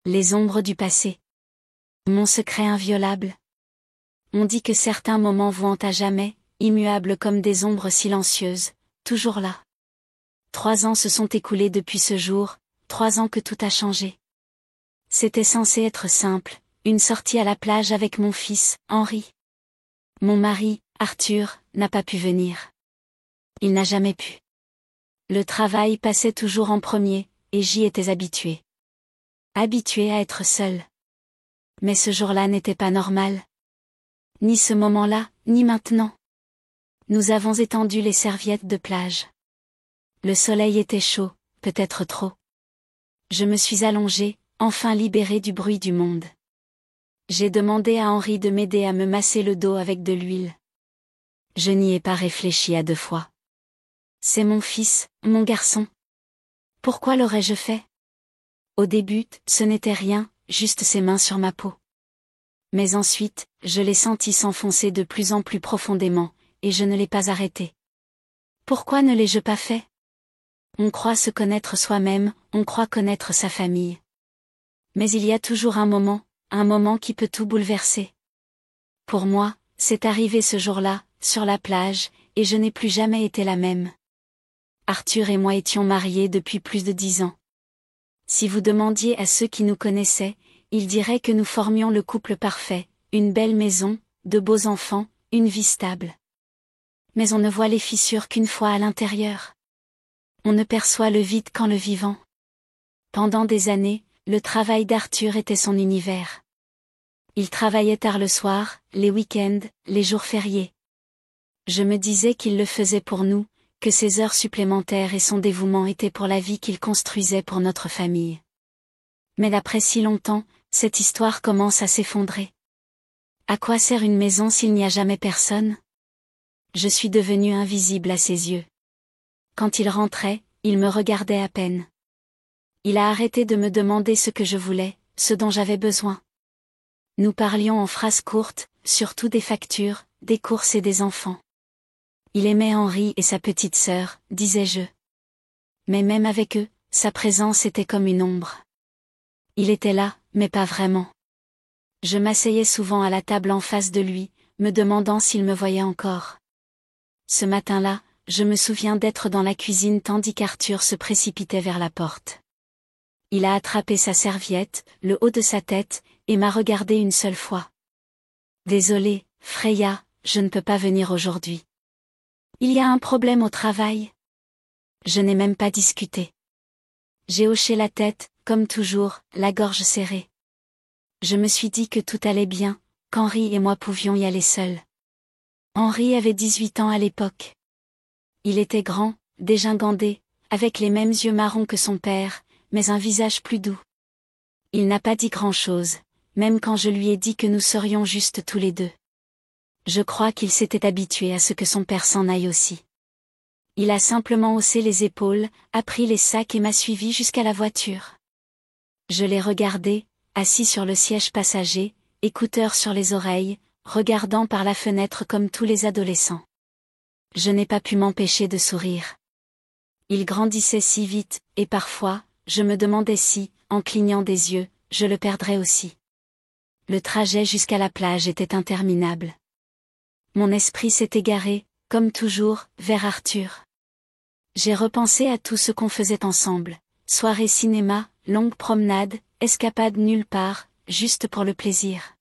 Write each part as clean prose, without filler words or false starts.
Les ombres du passé. Mon secret inviolable. On dit que certains moments vont à jamais, immuables comme des ombres silencieuses, toujours là. 3 ans se sont écoulés depuis ce jour, 3 ans que tout a changé. C'était censé être simple, une sortie à la plage avec mon fils, Henri. Mon mari, Arthur, n'a pas pu venir. Il n'a jamais pu. Le travail passait toujours en premier, et j'y étais habituée. Habituée à être seule. Mais ce jour-là n'était pas normal. Ni ce moment-là, ni maintenant. Nous avons étendu les serviettes de plage. Le soleil était chaud, peut-être trop. Je me suis allongée, enfin libérée du bruit du monde. J'ai demandé à Henri de m'aider à me masser le dos avec de l'huile. Je n'y ai pas réfléchi à 2 fois. C'est mon fils, mon garçon. Pourquoi l'aurais-je fait? Au début, ce n'était rien, juste ses mains sur ma peau. Mais ensuite, je l'ai senti s'enfoncer de plus en plus profondément, et je ne l'ai pas arrêté. Pourquoi ne l'ai-je pas fait? On croit se connaître soi-même, on croit connaître sa famille. Mais il y a toujours un moment qui peut tout bouleverser. Pour moi, c'est arrivé ce jour-là, sur la plage, et je n'ai plus jamais été la même. Arthur et moi étions mariés depuis plus de 10 ans. Si vous demandiez à ceux qui nous connaissaient, ils diraient que nous formions le couple parfait, une belle maison, de beaux enfants, une vie stable. Mais on ne voit les fissures qu'une fois à l'intérieur. On ne perçoit le vide qu'en le vivant. Pendant des années, le travail d'Arthur était son univers. Il travaillait tard le soir, les week-ends, les jours fériés. Je me disais qu'il le faisait pour nous, que ses heures supplémentaires et son dévouement étaient pour la vie qu'il construisait pour notre famille. Mais après si longtemps, cette histoire commence à s'effondrer. À quoi sert une maison s'il n'y a jamais personne? Je suis devenue invisible à ses yeux. Quand il rentrait, il me regardait à peine. Il a arrêté de me demander ce que je voulais, ce dont j'avais besoin. Nous parlions en phrases courtes, surtout des factures, des courses et des enfants. Il aimait Henri et sa petite sœur, disais-je. Mais même avec eux, sa présence était comme une ombre. Il était là, mais pas vraiment. Je m'asseyais souvent à la table en face de lui, me demandant s'il me voyait encore. Ce matin-là, je me souviens d'être dans la cuisine tandis qu'Arthur se précipitait vers la porte. Il a attrapé sa serviette, le haut de sa tête, et m'a regardé une seule fois. Désolé, Freya, je ne peux pas venir aujourd'hui. Il y a un problème au travail. Je n'ai même pas discuté. J'ai hoché la tête, comme toujours, la gorge serrée. Je me suis dit que tout allait bien, qu'Henri et moi pouvions y aller seuls. Henri avait 18 ans à l'époque. Il était grand, dégingandé, avec les mêmes yeux marrons que son père, mais un visage plus doux. Il n'a pas dit grand-chose, même quand je lui ai dit que nous serions juste tous les deux. Je crois qu'il s'était habitué à ce que son père s'en aille aussi. Il a simplement haussé les épaules, a pris les sacs et m'a suivi jusqu'à la voiture. Je l'ai regardé, assis sur le siège passager, écouteurs sur les oreilles, regardant par la fenêtre comme tous les adolescents. Je n'ai pas pu m'empêcher de sourire. Il grandissait si vite, et parfois, je me demandais si, en clignant des yeux, je le perdrais aussi. Le trajet jusqu'à la plage était interminable. Mon esprit s'est égaré, comme toujours, vers Arthur. J'ai repensé à tout ce qu'on faisait ensemble, soirée cinéma, longue promenade, escapade nulle part, juste pour le plaisir.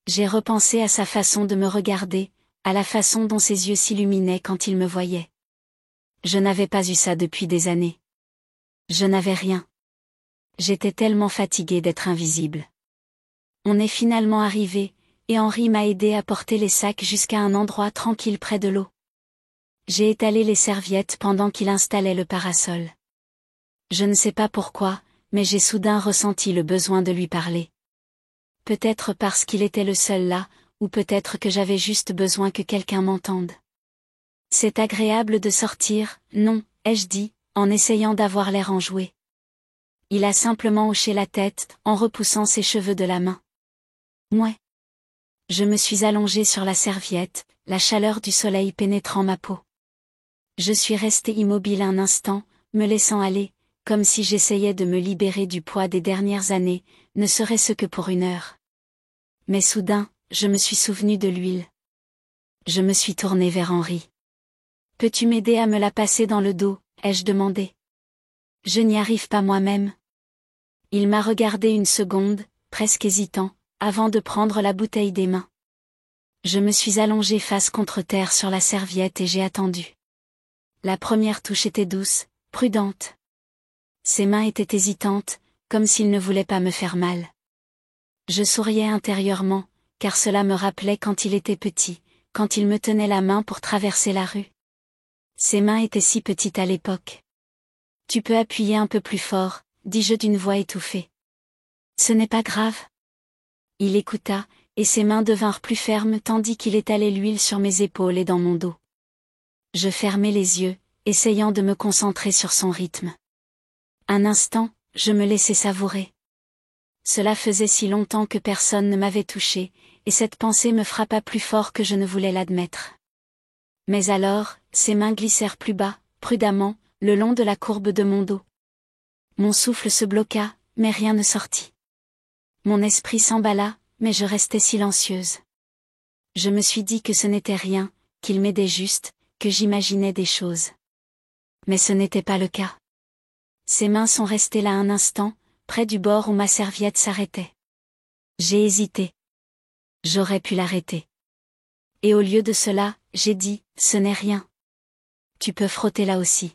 J'ai repensé à sa façon de me regarder, à la façon dont ses yeux s'illuminaient quand il me voyait. Je n'avais pas eu ça depuis des années. Je n'avais rien. J'étais tellement fatiguée d'être invisible. On est finalement arrivé, et Henri m'a aidé à porter les sacs jusqu'à un endroit tranquille près de l'eau. J'ai étalé les serviettes pendant qu'il installait le parasol. Je ne sais pas pourquoi, mais j'ai soudain ressenti le besoin de lui parler. Peut-être parce qu'il était le seul là, ou peut-être que j'avais juste besoin que quelqu'un m'entende. C'est agréable de sortir, non, ai-je dit, en essayant d'avoir l'air enjoué. Il a simplement hoché la tête, en repoussant ses cheveux de la main. Mouais. Je me suis allongée sur la serviette, la chaleur du soleil pénétrant ma peau. Je suis restée immobile un instant, me laissant aller, comme si j'essayais de me libérer du poids des dernières années, ne serait-ce que pour 1 heure. Mais soudain, je me suis souvenu de l'huile. Je me suis tournée vers Henri. « Peux-tu m'aider à me la passer dans le dos ?» ai-je demandé. « Je n'y arrive pas moi-même. » Il m'a regardé une seconde, presque hésitant, avant de prendre la bouteille des mains. Je me suis allongée face contre terre sur la serviette et j'ai attendu. La première touche était douce, prudente. Ses mains étaient hésitantes, comme s'il ne voulait pas me faire mal. Je souriais intérieurement, car cela me rappelait quand il était petit, quand il me tenait la main pour traverser la rue. Ses mains étaient si petites à l'époque. « Tu peux appuyer un peu plus fort », dis-je d'une voix étouffée. « Ce n'est pas grave. » Il écouta, et ses mains devinrent plus fermes tandis qu'il étalait l'huile sur mes épaules et dans mon dos. Je fermai les yeux, essayant de me concentrer sur son rythme. Un instant, je me laissai savourer. Cela faisait si longtemps que personne ne m'avait touché, et cette pensée me frappa plus fort que je ne voulais l'admettre. Mais alors, ses mains glissèrent plus bas, prudemment, le long de la courbe de mon dos. Mon souffle se bloqua, mais rien ne sortit. Mon esprit s'emballa, mais je restais silencieuse. Je me suis dit que ce n'était rien, qu'il m'aidait juste, que j'imaginais des choses. Mais ce n'était pas le cas. Ses mains sont restées là un instant, près du bord où ma serviette s'arrêtait. J'ai hésité. J'aurais pu l'arrêter. Et au lieu de cela, j'ai dit, ce n'est rien. Tu peux frotter là aussi.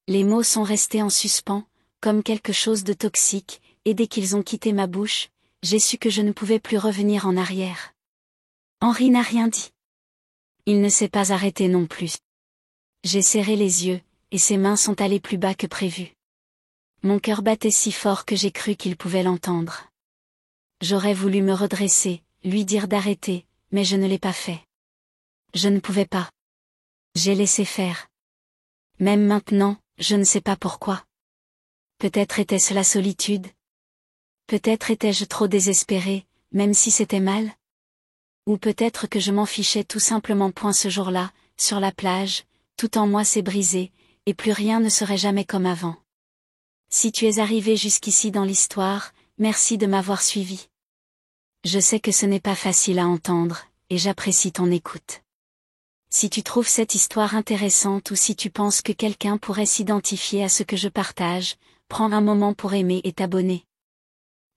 Les mots sont restés en suspens, comme quelque chose de toxique, et dès qu'ils ont quitté ma bouche, j'ai su que je ne pouvais plus revenir en arrière. Henri n'a rien dit. Il ne s'est pas arrêté non plus. J'ai serré les yeux, et ses mains sont allées plus bas que prévu. Mon cœur battait si fort que j'ai cru qu'il pouvait l'entendre. J'aurais voulu me redresser, lui dire d'arrêter, mais je ne l'ai pas fait. Je ne pouvais pas. J'ai laissé faire. Même maintenant, je ne sais pas pourquoi. Peut-être était-ce la solitude. Peut-être étais-je trop désespérée, même si c'était mal. Ou peut-être que je m'en fichais tout simplement point ce jour-là, sur la plage, tout en moi s'est brisé, et plus rien ne serait jamais comme avant. Si tu es arrivé jusqu'ici dans l'histoire, merci de m'avoir suivi. Je sais que ce n'est pas facile à entendre, et j'apprécie ton écoute. Si tu trouves cette histoire intéressante ou si tu penses que quelqu'un pourrait s'identifier à ce que je partage, prends un moment pour aimer et t'abonner.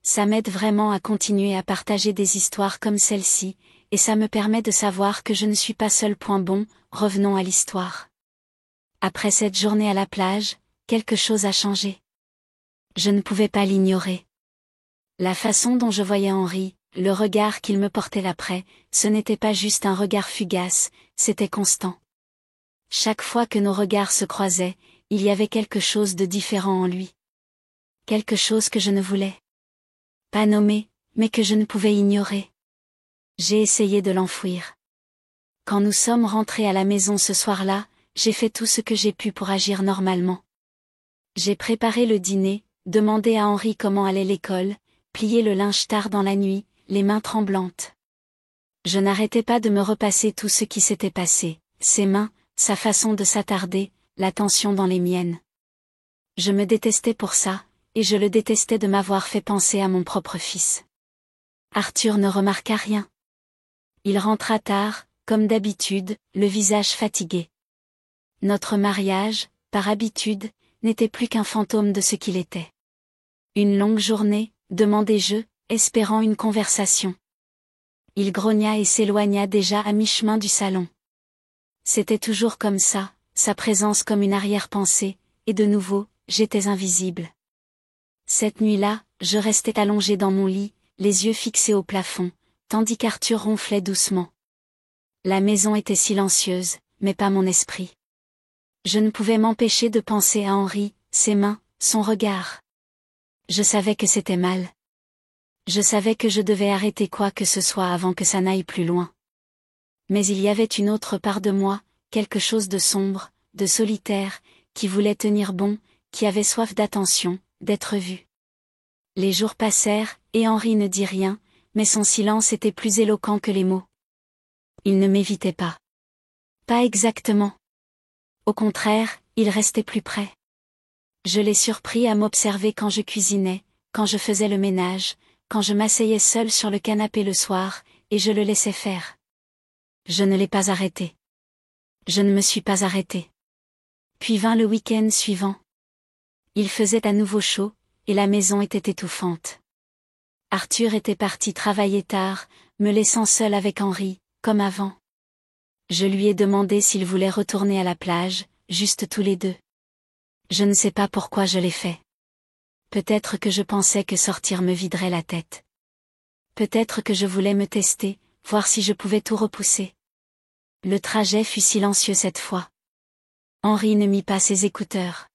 Ça m'aide vraiment à continuer à partager des histoires comme celle-ci, et ça me permet de savoir que je ne suis pas seule. Bon, revenons à l'histoire. Après cette journée à la plage, quelque chose a changé. Je ne pouvais pas l'ignorer. La façon dont je voyais Henri, le regard qu'il me portait après, ce n'était pas juste un regard fugace, c'était constant. Chaque fois que nos regards se croisaient, il y avait quelque chose de différent en lui. Quelque chose que je ne voulais pas nommer, mais que je ne pouvais ignorer. J'ai essayé de l'enfouir. Quand nous sommes rentrés à la maison ce soir-là, j'ai fait tout ce que j'ai pu pour agir normalement. J'ai préparé le dîner, demandé à Henri comment allait l'école, plié le linge tard dans la nuit, les mains tremblantes. Je n'arrêtais pas de me repasser tout ce qui s'était passé, ses mains, sa façon de s'attarder, la tension dans les miennes. Je me détestais pour ça, et je le détestais de m'avoir fait penser à mon propre fils. Arthur ne remarqua rien. Il rentra tard, comme d'habitude, le visage fatigué. Notre mariage, par habitude, n'était plus qu'un fantôme de ce qu'il était. Une longue journée, demandai-je, espérant une conversation. Il grogna et s'éloigna déjà à mi-chemin du salon. C'était toujours comme ça, sa présence comme une arrière-pensée, et de nouveau, j'étais invisible. Cette nuit-là, je restais allongée dans mon lit, les yeux fixés au plafond, tandis qu'Arthur ronflait doucement. La maison était silencieuse, mais pas mon esprit. Je ne pouvais m'empêcher de penser à Henri, ses mains, son regard. Je savais que c'était mal. Je savais que je devais arrêter quoi que ce soit avant que ça n'aille plus loin. Mais il y avait une autre part de moi, quelque chose de sombre, de solitaire, qui voulait tenir bon, qui avait soif d'attention, d'être vu. Les jours passèrent, et Henri ne dit rien, mais son silence était plus éloquent que les mots. Il ne m'évitait pas. Pas exactement. Au contraire, il restait plus près. Je l'ai surpris à m'observer quand je cuisinais, quand je faisais le ménage, quand je m'asseyais seule sur le canapé le soir, et je le laissais faire. Je ne l'ai pas arrêté. Je ne me suis pas arrêtée. Puis vint le week-end suivant. Il faisait à nouveau chaud, et la maison était étouffante. Arthur était parti travailler tard, me laissant seule avec Henri, comme avant. Je lui ai demandé s'il voulait retourner à la plage, juste tous les deux. Je ne sais pas pourquoi je l'ai fait. Peut-être que je pensais que sortir me viderait la tête. Peut-être que je voulais me tester, voir si je pouvais tout repousser. Le trajet fut silencieux cette fois. Henri ne mit pas ses écouteurs.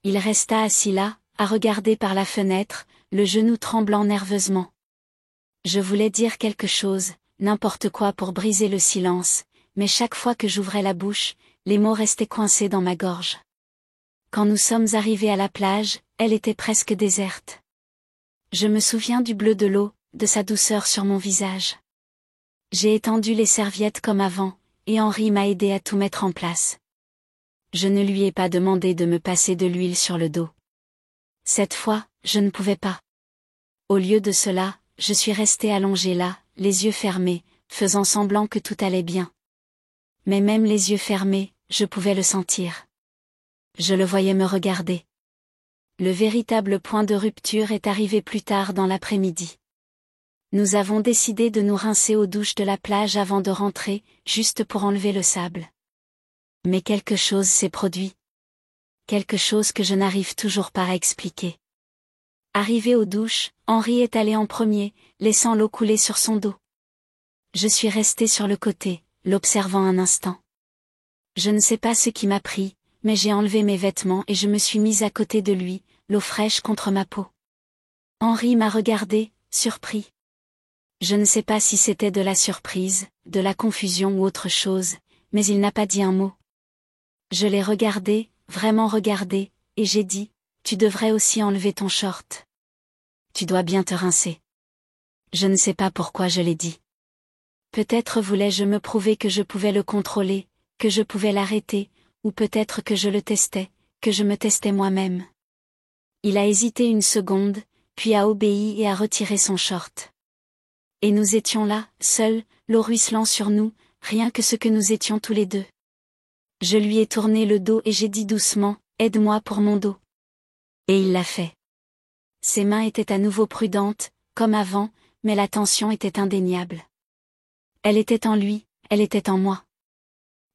Il resta assis là, à regarder par la fenêtre, le genou tremblant nerveusement. Je voulais dire quelque chose, n'importe quoi pour briser le silence, mais chaque fois que j'ouvrais la bouche, les mots restaient coincés dans ma gorge. Quand nous sommes arrivés à la plage, elle était presque déserte. Je me souviens du bleu de l'eau, de sa douceur sur mon visage. J'ai étendu les serviettes comme avant, et Henri m'a aidé à tout mettre en place. Je ne lui ai pas demandé de me passer de l'huile sur le dos. Cette fois, je ne pouvais pas. Au lieu de cela, je suis restée allongée là, les yeux fermés, faisant semblant que tout allait bien. Mais même les yeux fermés, je pouvais le sentir. Je le voyais me regarder. Le véritable point de rupture est arrivé plus tard dans l'après-midi. Nous avons décidé de nous rincer aux douches de la plage avant de rentrer, juste pour enlever le sable. Mais quelque chose s'est produit. Quelque chose que je n'arrive toujours pas à expliquer. Arrivé aux douches, Henri est allé en premier, laissant l'eau couler sur son dos. Je suis restée sur le côté, l'observant un instant. Je ne sais pas ce qui m'a pris, mais j'ai enlevé mes vêtements et je me suis mise à côté de lui, l'eau fraîche contre ma peau. Henri m'a regardé, surpris. Je ne sais pas si c'était de la surprise, de la confusion ou autre chose, mais il n'a pas dit un mot. Je l'ai regardé, vraiment regardé, et j'ai dit, tu devrais aussi enlever ton short. Tu dois bien te rincer. Je ne sais pas pourquoi je l'ai dit. Peut-être voulais-je me prouver que je pouvais le contrôler, que je pouvais l'arrêter, ou peut-être que je le testais, que je me testais moi-même. Il a hésité une seconde, puis a obéi et a retiré son short. Et nous étions là, seuls, l'eau ruisselant sur nous, rien que ce que nous étions tous les deux. Je lui ai tourné le dos et j'ai dit doucement, aide-moi pour mon dos. Et il l'a fait. Ses mains étaient à nouveau prudentes, comme avant, mais la tension était indéniable. Elle était en lui, elle était en moi.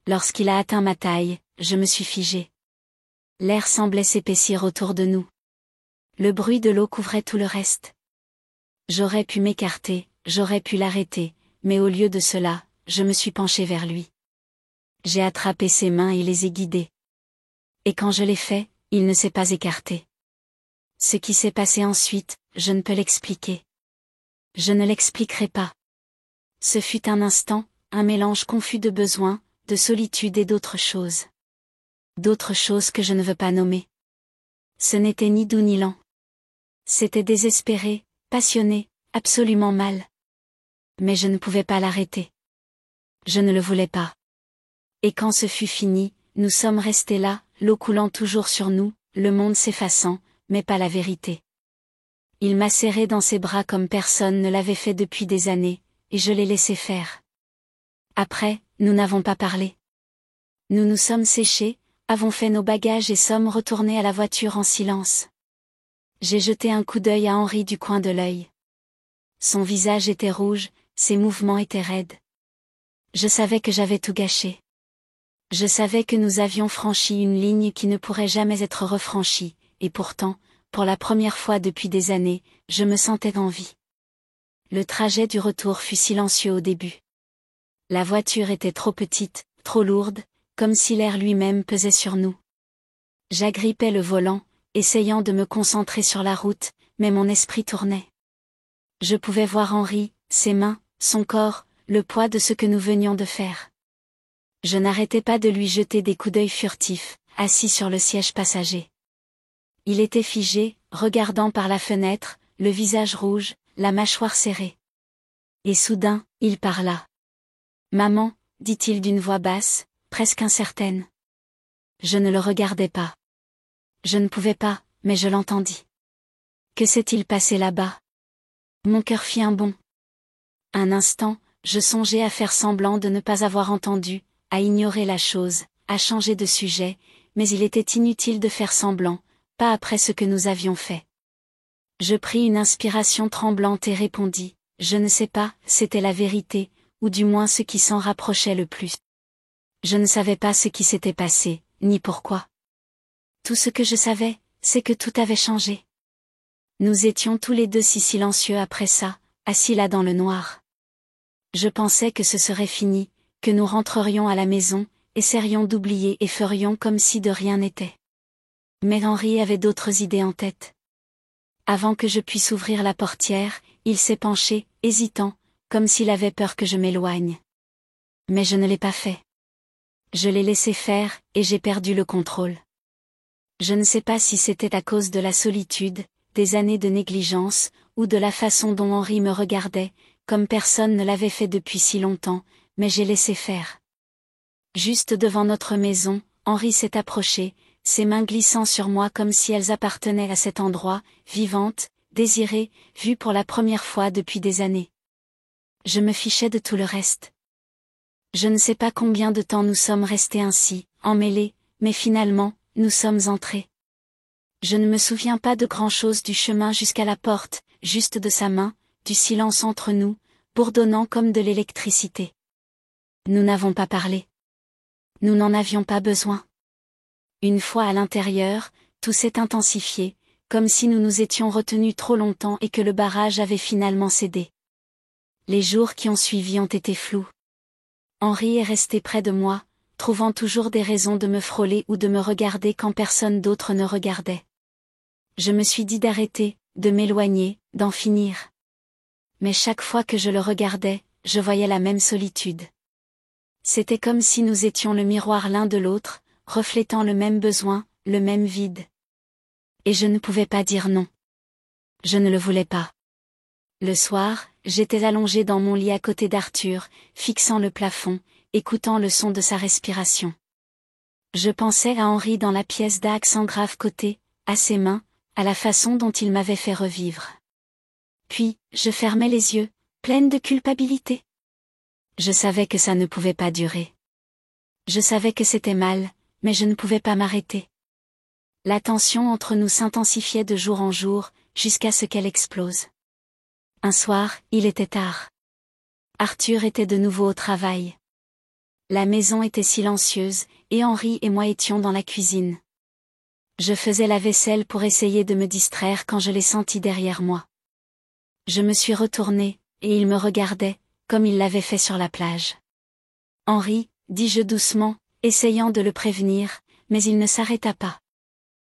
Lorsqu'il a atteint ma taille, je me suis figée. L'air semblait s'épaissir autour de nous. Le bruit de l'eau couvrait tout le reste. J'aurais pu m'écarter, j'aurais pu l'arrêter, mais au lieu de cela, je me suis penchée vers lui. J'ai attrapé ses mains et les ai guidées. Et quand je l'ai fait, il ne s'est pas écarté. Ce qui s'est passé ensuite, je ne peux l'expliquer. Je ne l'expliquerai pas. Ce fut un instant, un mélange confus de besoin, de solitude et d'autres choses. D'autres choses que je ne veux pas nommer. Ce n'était ni doux ni lent. C'était désespéré, passionné, absolument mal. Mais je ne pouvais pas l'arrêter. Je ne le voulais pas. Et quand ce fut fini, nous sommes restés là, l'eau coulant toujours sur nous, le monde s'effaçant, mais pas la vérité. Il m'a serré dans ses bras comme personne ne l'avait fait depuis des années, et je l'ai laissé faire. Après, nous n'avons pas parlé. Nous nous sommes séchés, avons fait nos bagages et sommes retournés à la voiture en silence. J'ai jeté un coup d'œil à Henri du coin de l'œil. Son visage était rouge, ses mouvements étaient raides. Je savais que j'avais tout gâché. Je savais que nous avions franchi une ligne qui ne pourrait jamais être refranchie, et pourtant, pour la première fois depuis des années, je me sentais en vie. Le trajet du retour fut silencieux au début. La voiture était trop petite, trop lourde, comme si l'air lui-même pesait sur nous. J'agrippais le volant, essayant de me concentrer sur la route, mais mon esprit tournait. Je pouvais voir Henri, ses mains, son corps, le poids de ce que nous venions de faire. Je n'arrêtais pas de lui jeter des coups d'œil furtifs, assis sur le siège passager. Il était figé, regardant par la fenêtre, le visage rouge, la mâchoire serrée. Et soudain, il parla. « Maman », dit-il d'une voix basse, presque incertaine. Je ne le regardais pas. Je ne pouvais pas, mais je l'entendis. Que s'est-il passé là-bas? Mon cœur fit un bond. Un instant, je songeais à faire semblant de ne pas avoir entendu, à ignorer la chose, à changer de sujet, mais il était inutile de faire semblant, pas après ce que nous avions fait. Je pris une inspiration tremblante et répondis, je ne sais pas, c'était la vérité, ou du moins ce qui s'en rapprochait le plus. Je ne savais pas ce qui s'était passé, ni pourquoi. Tout ce que je savais, c'est que tout avait changé. Nous étions tous les deux si silencieux après ça, assis là dans le noir. Je pensais que ce serait fini, que nous rentrerions à la maison, essaierions d'oublier et ferions comme si de rien n'était. Mais Henri avait d'autres idées en tête. Avant que je puisse ouvrir la portière, il s'est penché, hésitant, comme s'il avait peur que je m'éloigne. Mais je ne l'ai pas fait. Je l'ai laissé faire, et j'ai perdu le contrôle. Je ne sais pas si c'était à cause de la solitude, des années de négligence, ou de la façon dont Henri me regardait, comme personne ne l'avait fait depuis si longtemps, mais j'ai laissé faire. Juste devant notre maison, Henri s'est approché, ses mains glissant sur moi comme si elles appartenaient à cet endroit, vivantes, désirées, vues pour la première fois depuis des années. Je me fichais de tout le reste. Je ne sais pas combien de temps nous sommes restés ainsi, emmêlés, mais finalement, nous sommes entrés. Je ne me souviens pas de grand-chose du chemin jusqu'à la porte, juste de sa main, du silence entre nous, bourdonnant comme de l'électricité. Nous n'avons pas parlé. Nous n'en avions pas besoin. Une fois à l'intérieur, tout s'est intensifié, comme si nous nous étions retenus trop longtemps et que le barrage avait finalement cédé. Les jours qui ont suivi ont été flous. Henri est resté près de moi, trouvant toujours des raisons de me frôler ou de me regarder quand personne d'autre ne regardait. Je me suis dit d'arrêter, de m'éloigner, d'en finir. Mais chaque fois que je le regardais, je voyais la même solitude. C'était comme si nous étions le miroir l'un de l'autre, reflétant le même besoin, le même vide. Et je ne pouvais pas dire non. Je ne le voulais pas. Le soir, j'étais allongée dans mon lit à côté d'Arthur, fixant le plafond, écoutant le son de sa respiration. Je pensais à Henri dans la pièce d'accent grave côté, à ses mains, à la façon dont il m'avait fait revivre. Puis, je fermais les yeux, pleine de culpabilité. Je savais que ça ne pouvait pas durer. Je savais que c'était mal, mais je ne pouvais pas m'arrêter. La tension entre nous s'intensifiait de jour en jour, jusqu'à ce qu'elle explose. Un soir, il était tard. Arthur était de nouveau au travail. La maison était silencieuse, et Henri et moi étions dans la cuisine. Je faisais la vaisselle pour essayer de me distraire quand je l'ai senti derrière moi. Je me suis retournée, et il me regardait, comme il l'avait fait sur la plage. Henri, dis-je doucement, essayant de le prévenir, mais il ne s'arrêta pas.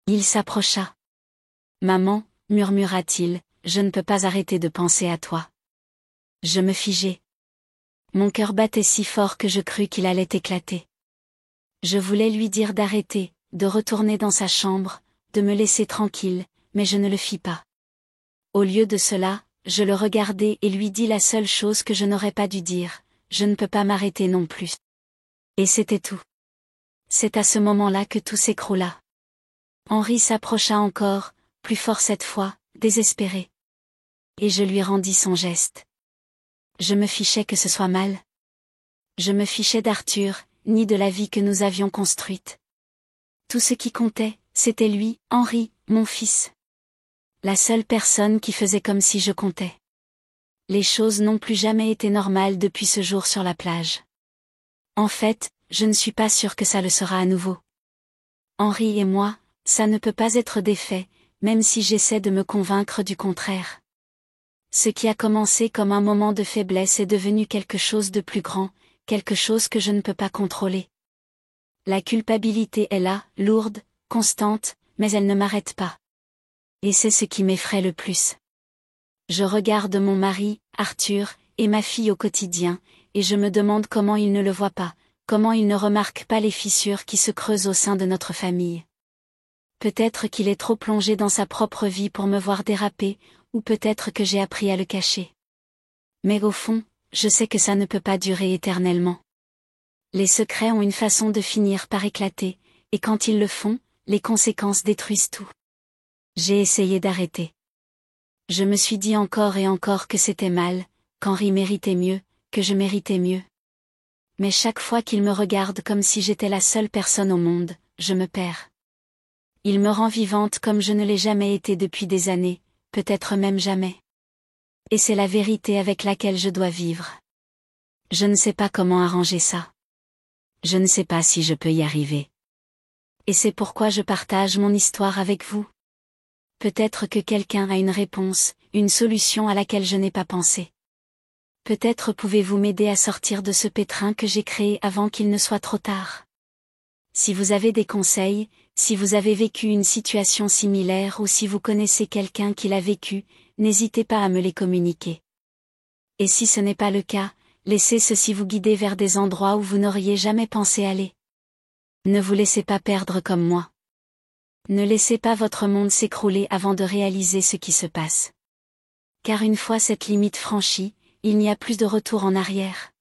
Il s'approcha. Maman, murmura-t-il, je ne peux pas arrêter de penser à toi. Je me figeai. Mon cœur battait si fort que je crus qu'il allait éclater. Je voulais lui dire d'arrêter, de retourner dans sa chambre, de me laisser tranquille, mais je ne le fis pas. Au lieu de cela, je le regardai et lui dis la seule chose que je n'aurais pas dû dire, je ne peux pas m'arrêter non plus. Et c'était tout. C'est à ce moment-là que tout s'écroula. Henri s'approcha encore, plus fort cette fois, désespéré. Et je lui rendis son geste. Je me fichais que ce soit mal. Je me fichais d'Arthur, ni de la vie que nous avions construite. Tout ce qui comptait, c'était lui, Henri, mon fils. La seule personne qui faisait comme si je comptais. Les choses n'ont plus jamais été normales depuis ce jour sur la plage. En fait, je ne suis pas sûre que ça le sera à nouveau. Henri et moi, ça ne peut pas être défait, même si j'essaie de me convaincre du contraire. Ce qui a commencé comme un moment de faiblesse est devenu quelque chose de plus grand, quelque chose que je ne peux pas contrôler. La culpabilité est là, lourde, constante, mais elle ne m'arrête pas. Et c'est ce qui m'effraie le plus. Je regarde mon mari, Arthur, et ma fille au quotidien, et je me demande comment ils ne le voient pas, comment ils ne remarquent pas les fissures qui se creusent au sein de notre famille. Peut-être qu'il est trop plongé dans sa propre vie pour me voir déraper, ou peut-être que j'ai appris à le cacher. Mais au fond, je sais que ça ne peut pas durer éternellement. Les secrets ont une façon de finir par éclater, et quand ils le font, les conséquences détruisent tout. J'ai essayé d'arrêter. Je me suis dit encore et encore que c'était mal, qu'Henri méritait mieux, que je méritais mieux. Mais chaque fois qu'il me regarde comme si j'étais la seule personne au monde, je me perds. Il me rend vivante comme je ne l'ai jamais été depuis des années, peut-être même jamais. Et c'est la vérité avec laquelle je dois vivre. Je ne sais pas comment arranger ça. Je ne sais pas si je peux y arriver. Et c'est pourquoi je partage mon histoire avec vous. Peut-être que quelqu'un a une réponse, une solution à laquelle je n'ai pas pensé. Peut-être pouvez-vous m'aider à sortir de ce pétrin que j'ai créé avant qu'il ne soit trop tard. Si vous avez des conseils, si vous avez vécu une situation similaire ou si vous connaissez quelqu'un qui l'a vécu, n'hésitez pas à me les communiquer. Et si ce n'est pas le cas, laissez ceci vous guider vers des endroits où vous n'auriez jamais pensé aller. Ne vous laissez pas perdre comme moi. Ne laissez pas votre monde s'écrouler avant de réaliser ce qui se passe. Car une fois cette limite franchie, il n'y a plus de retour en arrière.